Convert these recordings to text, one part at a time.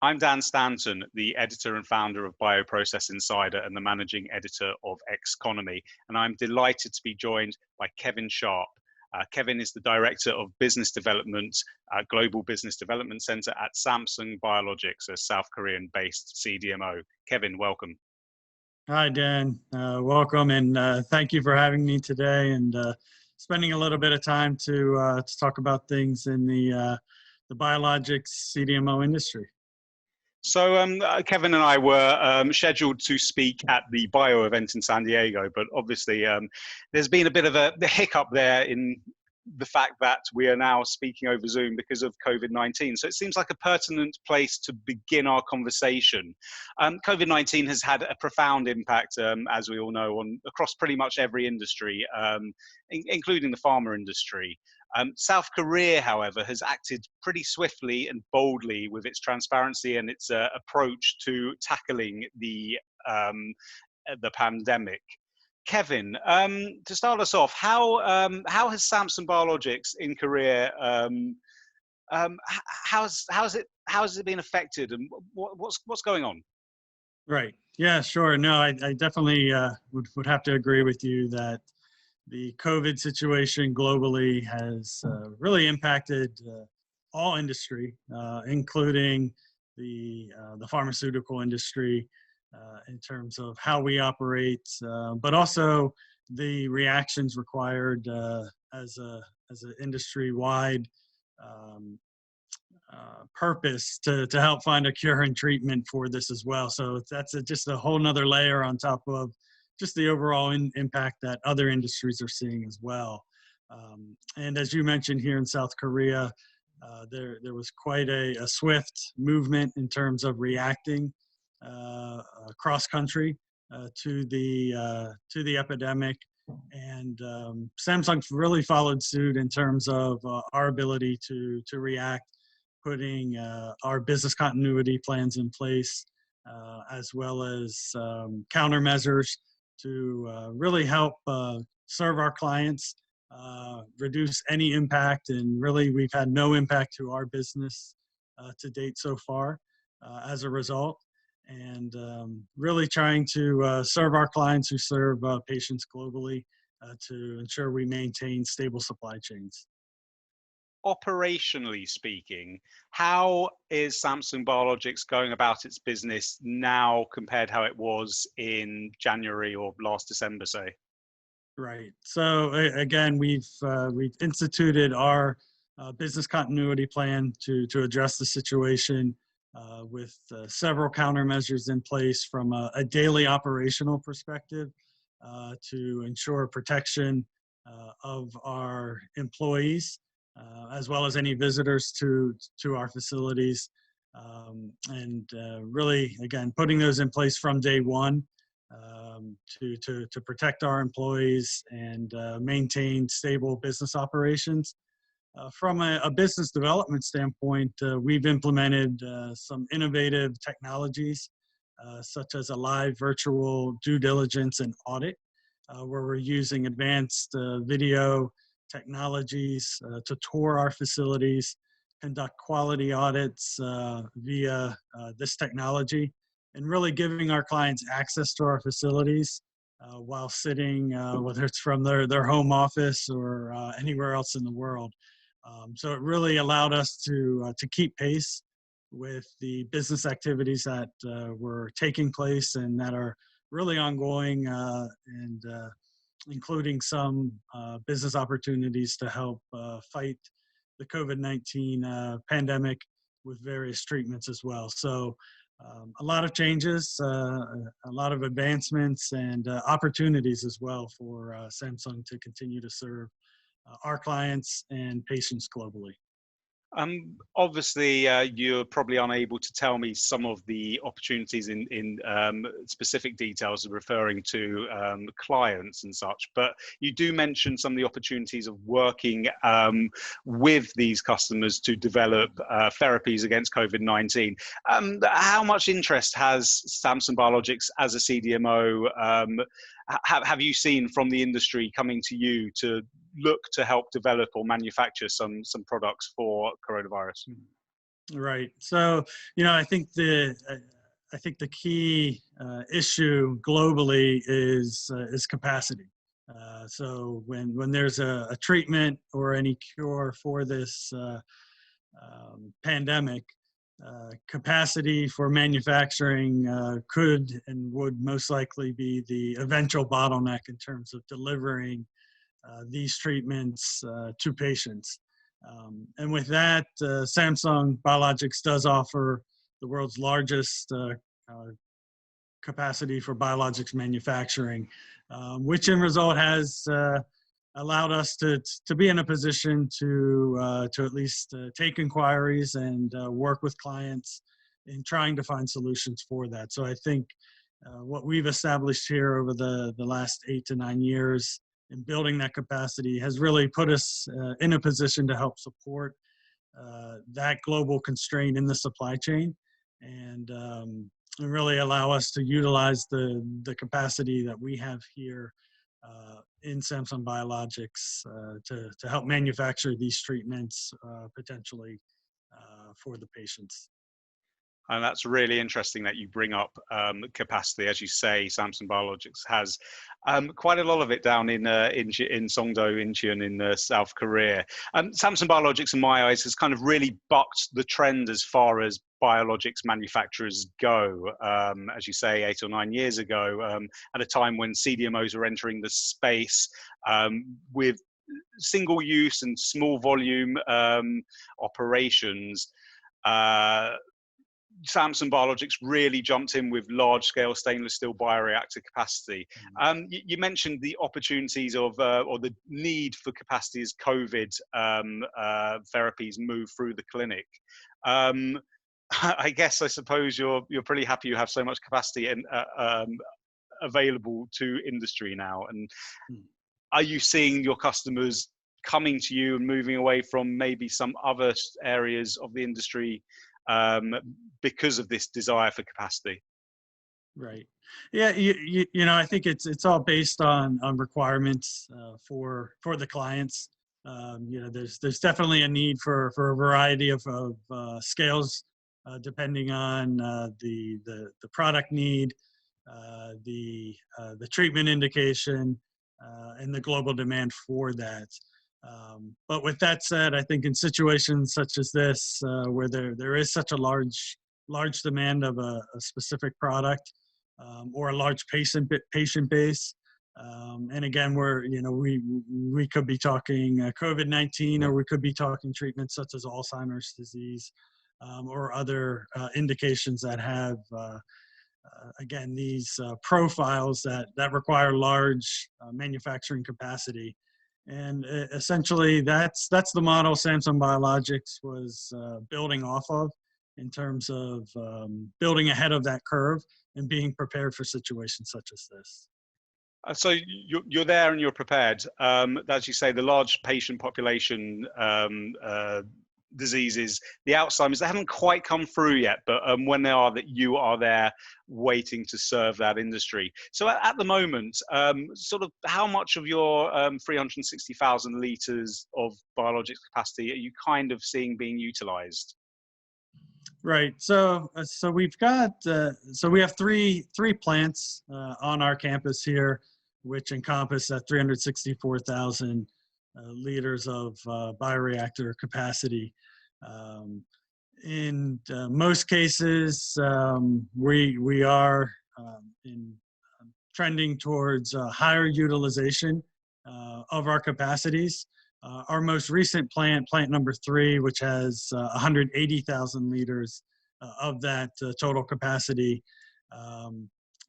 I'm Dan Stanton, the editor and founder of BioProcess Insider and the managing editor of Xconomy, and I'm delighted to be joined by Kevin Sharp. Kevin is the Director of Business Development, Global Business Development Center at Samsung Biologics, a South Korean-based CDMO. Kevin, welcome. Hi, Dan. Welcome, and thank you for having me today and spending a little bit of time to talk about things in the biologics CDMO industry. So Kevin and I were scheduled to speak at the BIO event in San Diego, but obviously there's been a bit of a hiccup there in the fact that we are now speaking over Zoom because of COVID-19. So it seems like a pertinent place to begin our conversation. COVID-19 has had a profound impact, as we all know, across pretty much every industry, including the pharma industry. South Korea, however, has acted pretty swiftly and boldly with its transparency and its approach to tackling the pandemic. Kevin, to start us off, how has Samsung Biologics in Korea, how has it been affected, and what's going on? Right. Yeah, sure. No, I definitely would have to agree with you that the COVID situation globally has really impacted all industry, including the pharmaceutical industry, in terms of how we operate, but also the reactions required as an industry-wide purpose to help find a cure and treatment for this as well. So that's just a whole nother layer on top of just the overall impact that other industries are seeing as well. And as you mentioned, here in South Korea, there was quite a swift movement in terms of reacting cross country to the epidemic, and Samsung really followed suit in terms of our ability to react, putting our business continuity plans in place, as well as countermeasures to really help serve our clients, reduce any impact, and really we've had no impact to our business to date so far as a result. And really trying to serve our clients who serve patients globally to ensure we maintain stable supply chains. Operationally speaking, how is Samsung Biologics going about its business now compared to how it was in January or last December, say? Right. So again, we've instituted our business continuity plan to address the situation, with several countermeasures in place from a daily operational perspective, to ensure protection of our employees, as well as any visitors to our facilities, and really, again, putting those in place from day one, to protect our employees and maintain stable business operations. From a business development standpoint, we've implemented some innovative technologies, such as a live virtual due diligence and audit, where we're using advanced video technologies to tour our facilities, conduct quality audits via this technology, and really giving our clients access to our facilities while sitting, whether it's from their home office or anywhere else in the world. So it really allowed us to keep pace with the business activities that were taking place and that are really ongoing, and including some business opportunities to help fight the COVID-19 pandemic with various treatments as well. So a lot of changes, a lot of advancements, and opportunities as well for Samsung to continue to serve our clients and patients globally. Obviously, you're probably unable to tell me some of the opportunities in specific details referring to clients and such, but you do mention some of the opportunities of working with these customers to develop therapies against COVID-19. How much interest has Samsung Biologics as a CDMO? Have you seen from the industry coming to you to look to help develop or manufacture some products for coronavirus? Right. So, I think the key issue globally is capacity. So when there's a treatment or any cure for this pandemic, capacity for manufacturing could and would most likely be the eventual bottleneck in terms of delivering these treatments to patients. And with that, Samsung Biologics does offer the world's largest uh, capacity for biologics manufacturing, which in result has allowed us to be in a position to at least take inquiries and work with clients in trying to find solutions for that. So I think what we've established here over the last 8 to 9 years in building that capacity has really put us in a position to help support that global constraint in the supply chain, and really allow us to utilize the capacity that we have here in Samsung Biologics to help manufacture these treatments potentially for the patients. And that's really interesting that you bring up capacity. As you say, Samsung Biologics has quite a lot of it down in Songdo, Incheon in South Korea. Samsung Biologics, in my eyes, has kind of really bucked the trend as far as biologics manufacturers go. As you say, 8 or 9 years ago, at a time when CDMOs were entering the space with single use and small volume operations. Samsung Biologics really jumped in with large-scale stainless steel bioreactor capacity. You mentioned the opportunities of or the need for capacity as COVID therapies move through the clinic. I suppose you're pretty happy you have so much capacity and available to industry now. And are you seeing your customers coming to you and moving away from maybe some other areas of the industry because of this desire for capacity? Right. Yeah. I think it's all based on requirements for the clients. There's definitely a need for a variety of scales depending on the product need, the treatment indication, and the global demand for that. But with that said, I think in situations such as this, where there is such a large demand of a specific product, or a large patient base, and again, we could be talking COVID-19, or we could be talking treatments such as Alzheimer's disease, or other indications that have again these profiles that require large manufacturing capacity. And essentially, that's the model Samsung Biologics was building off of, in terms of building ahead of that curve and being prepared for situations such as this. So you're there and you're prepared. As you say, the large patient population diseases, the Alzheimer's, they haven't quite come through yet, but when they are, that you are there waiting to serve that industry. So at the moment, sort of how much of your 360,000 litres of biologics capacity are you kind of seeing being utilised? Right. So we've got we have three plants on our campus here, which encompass that 364,000 liters of bioreactor capacity. In most cases, we are trending towards higher utilization of our capacities. Our most recent plant number 3, which has 180,000 liters of that total capacity,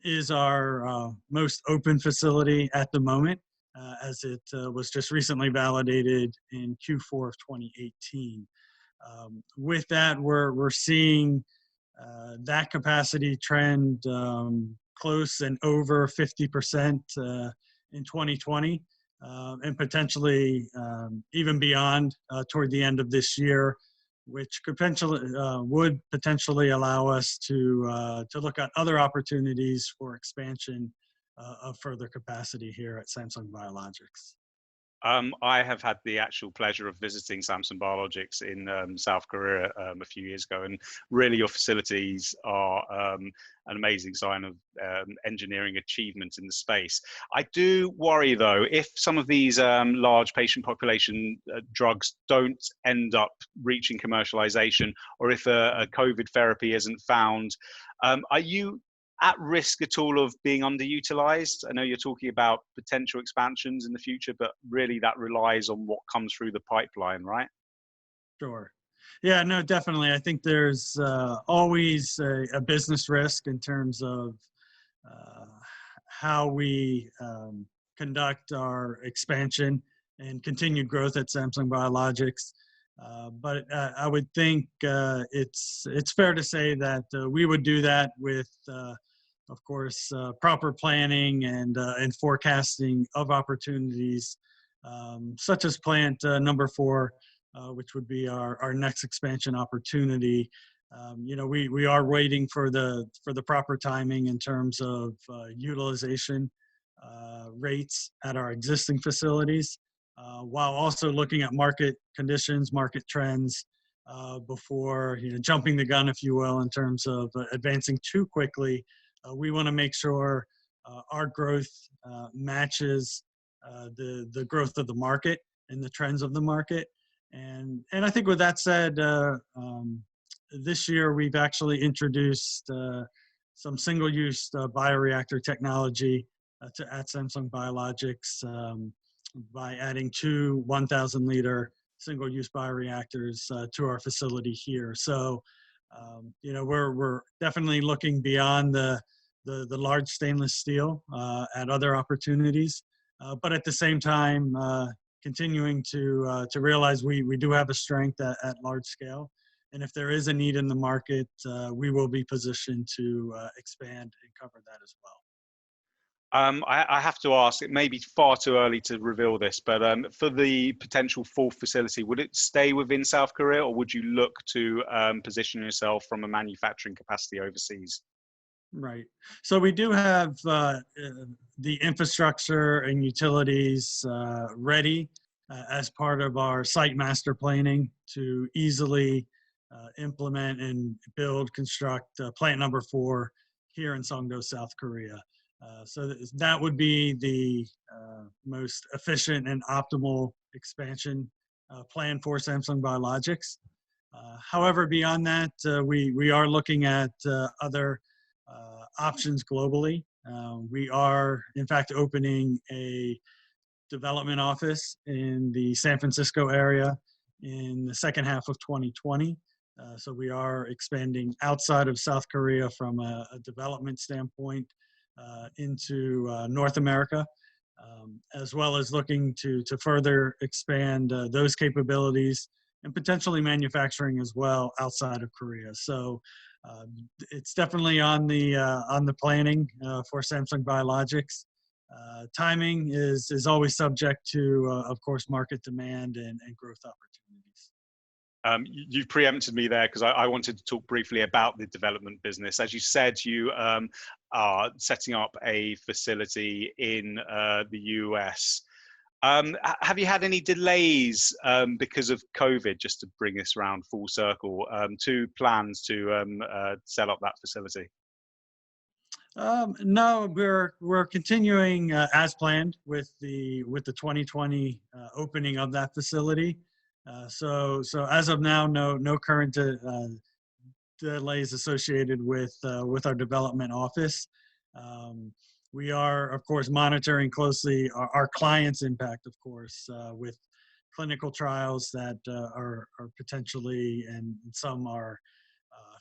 is our most open facility at the moment, as it was just recently validated in Q4 of 2018. With that, we're seeing that capacity trend close and over 50% in 2020. And potentially even beyond toward the end of this year, which would potentially allow us to look at other opportunities for expansion of further capacity here at Samsung Biologics. I have had the actual pleasure of visiting Samsung Biologics in South Korea a few years ago, and really your facilities are an amazing sign of engineering achievement in the space. I do worry, though, if some of these large patient population drugs don't end up reaching commercialization, or if a COVID therapy isn't found, are you at risk at all of being underutilized? I know you're talking about potential expansions in the future, but really that relies on what comes through the pipeline, right? Sure. Yeah, no, definitely. I think there's always a business risk in terms of uh, how we conduct our expansion and continued growth at Samsung Biologics. But I would think it's fair to say that we would do that with, of course, proper planning and forecasting of opportunities, such as plant number 4, which would be our next expansion opportunity. We are waiting for the proper timing in terms of utilization rates at our existing facilities, while also looking at market conditions, market trends, before jumping the gun, if you will, in terms of advancing too quickly. We want to make sure our growth matches the growth of the market and the trends of the market. And I think with that said, this year we've actually introduced some single-use bioreactor technology at Samsung Biologics, by adding 2 1,000-liter single-use bioreactors to our facility here. So, we're definitely looking beyond the large stainless steel at other opportunities, but at the same time, continuing to realize we do have a strength at large scale, and if there is a need in the market, we will be positioned to expand and cover that as well. I have to ask, it may be far too early to reveal this, but for the potential 4th facility, would it stay within South Korea, or would you look to position yourself from a manufacturing capacity overseas? Right. So we do have the infrastructure and utilities ready as part of our site master planning to easily implement and construct plant number 4 here in Songdo, South Korea. So that would be the most efficient and optimal expansion plan for Samsung Biologics. However, beyond that, we are looking at other options globally. We are, in fact, opening a development office in the San Francisco area in the second half of 2020. So we are expanding outside of South Korea from a development standpoint into North America, as well as looking to further expand those capabilities and potentially manufacturing as well outside of Korea. So it's definitely on the planning for Samsung Biologics. Timing is always subject to, of course, market demand and growth opportunities. You preempted me there because I wanted to talk briefly about the development business. As you said, you are setting up a facility in the US. Have you had any delays because of COVID, just to bring this around full circle, to plans to set up that facility? No, we're continuing as planned with the 2020 opening of that facility. So as of now, no current delays associated with our development office. We are, of course, monitoring closely our clients' impact, of course, with clinical trials that are potentially, and some are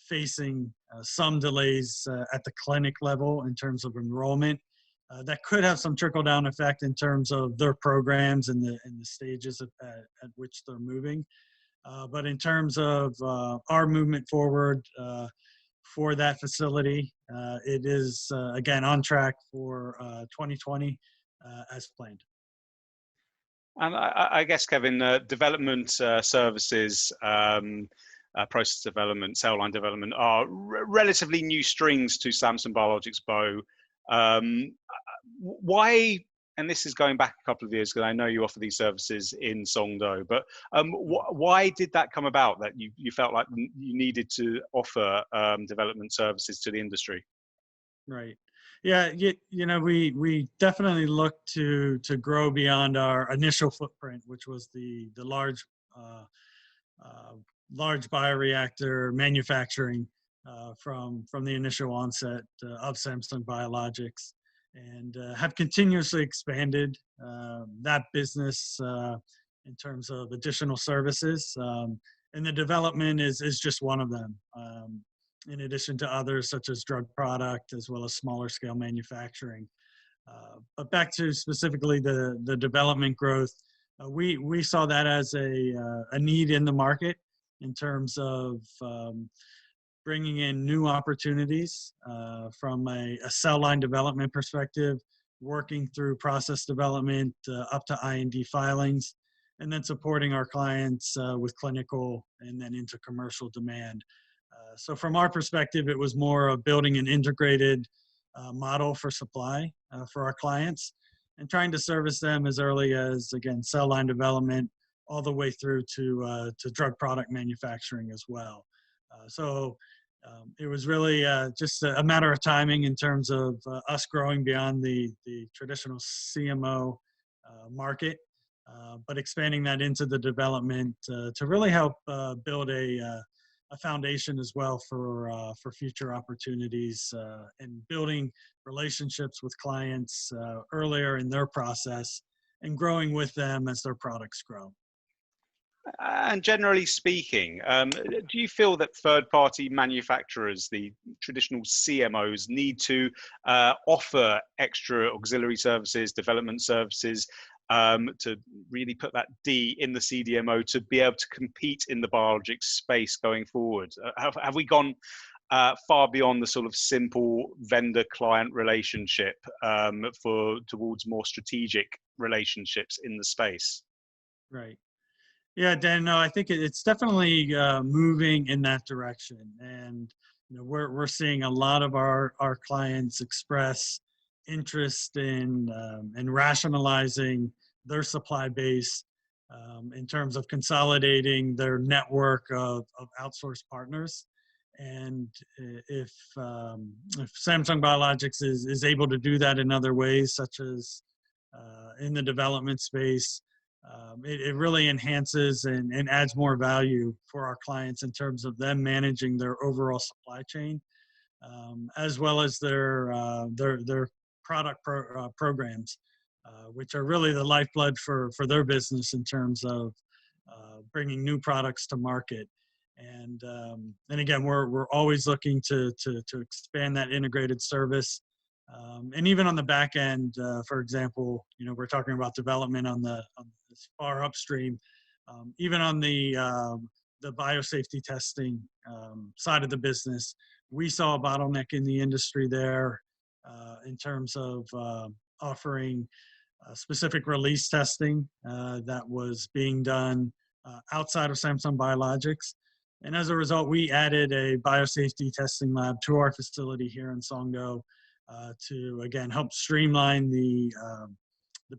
facing some delays at the clinic level in terms of enrollment. That could have some trickle-down effect in terms of their programs and the stages at which they're moving. But in terms of our movement forward for that facility, it is, again, on track for 2020 as planned. And I guess, Kevin, development services, process development, cell line development are relatively new strings to Samsung Biologics bow. Why and this is going back a couple of years because I know you offer these services in Songdo, but why did that come about that you felt like you needed to offer development services to the industry? Right. Yeah, we definitely look to grow beyond our initial footprint, which was the uh, uh, large bioreactor manufacturing from the initial onset of Samsung Biologics, and have continuously expanded that business in terms of additional services. And the development is just one of them. In addition to others such as drug product as well as smaller scale manufacturing. But back to specifically the development growth, we saw that as a need in the market in terms of bringing in new opportunities from a cell line development perspective, working through process development up to IND filings, and then supporting our clients with clinical and then into commercial demand. So from our perspective, it was more of building an integrated model for supply for our clients and trying to service them as early as, again, cell line development all the way through to drug product manufacturing as well. It was really just a matter of timing in terms of us growing beyond the traditional CMO market, but expanding that into the development to really help build a foundation as well for future opportunities and building relationships with clients earlier in their process and growing with them as their products grow. And generally speaking, do you feel that third-party manufacturers, the traditional CMOs, need to offer extra auxiliary services, development services, to really put that D in the CDMO to be able to compete in the biologics space going forward? Have we gone far beyond the sort of simple vendor-client relationship towards more strategic relationships in the space? Right. Yeah, Dan, no, I think it's definitely moving in that direction. And we're seeing a lot of our clients express interest in rationalizing their supply base in terms of consolidating their network of outsourced partners. And if Samsung Biologics is able to do that in other ways, such as in the development space, it really enhances and adds more value for our clients in terms of them managing their overall supply chain, as well as their product programs, which are really the lifeblood for their business in terms of bringing new products to market. And again, we're always looking to expand that integrated service. And even on the back end, for example, we're talking about development on this far upstream. Even on the biosafety testing side of the business, we saw a bottleneck in the industry there in terms of offering specific release testing that was being done outside of Samsung Biologics. And as a result, we added a biosafety testing lab to our facility here in Songdo to, again, help streamline the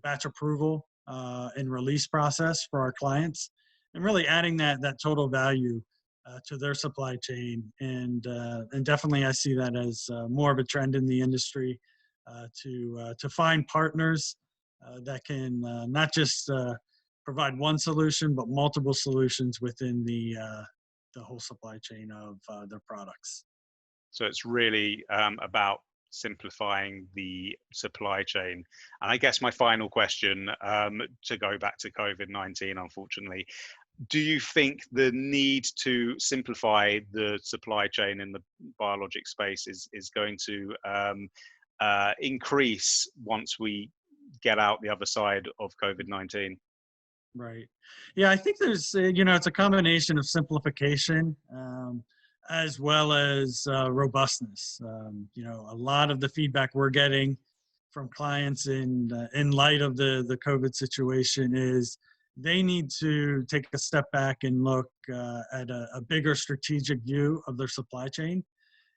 batch approval and release process for our clients, and really adding that total value to their supply chain. And definitely I see that as more of a trend in the industry to find partners that can not just provide one solution, but multiple solutions within the whole supply chain of their products. So it's really about simplifying the supply chain. And I guess my final question, to go back to COVID-19, unfortunately, do you think the need to simplify the supply chain in the biologic space is going to increase once we get out the other side of COVID-19? Right. Yeah, I think there's, it's a combination of simplification as well as robustness. A lot of the feedback we're getting from clients in light of the COVID situation is they need to take a step back and look at a bigger strategic view of their supply chain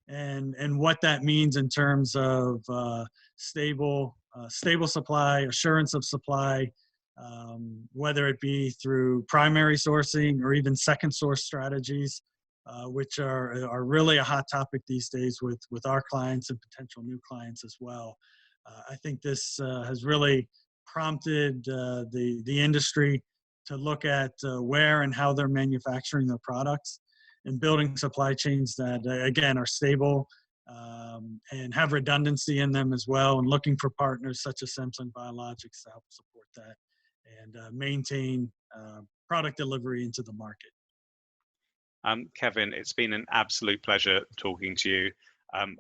and what that means in terms of stable stable supply, assurance of supply, whether it be through primary sourcing or even second source strategies, which are really a hot topic these days with our clients and potential new clients as well. I think this has really prompted the industry to look at where and how they're manufacturing their products and building supply chains that, again, are stable and have redundancy in them as well, and looking for partners such as Samsung Biologics to help support that and maintain product delivery into the market. Kevin, it's been an absolute pleasure talking to you.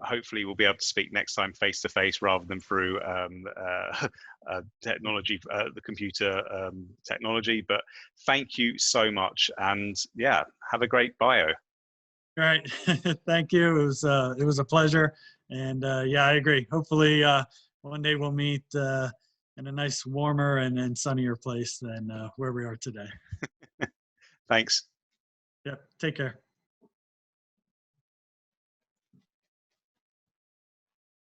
Hopefully we'll be able to speak next time face to face rather than through technology, the computer technology. But thank you so much, and yeah, have a great bio. All right, thank you. It was a pleasure, and yeah, I agree. Hopefully, one day we'll meet in a nice, warmer and sunnier place than where we are today. Thanks. Yep. Take care.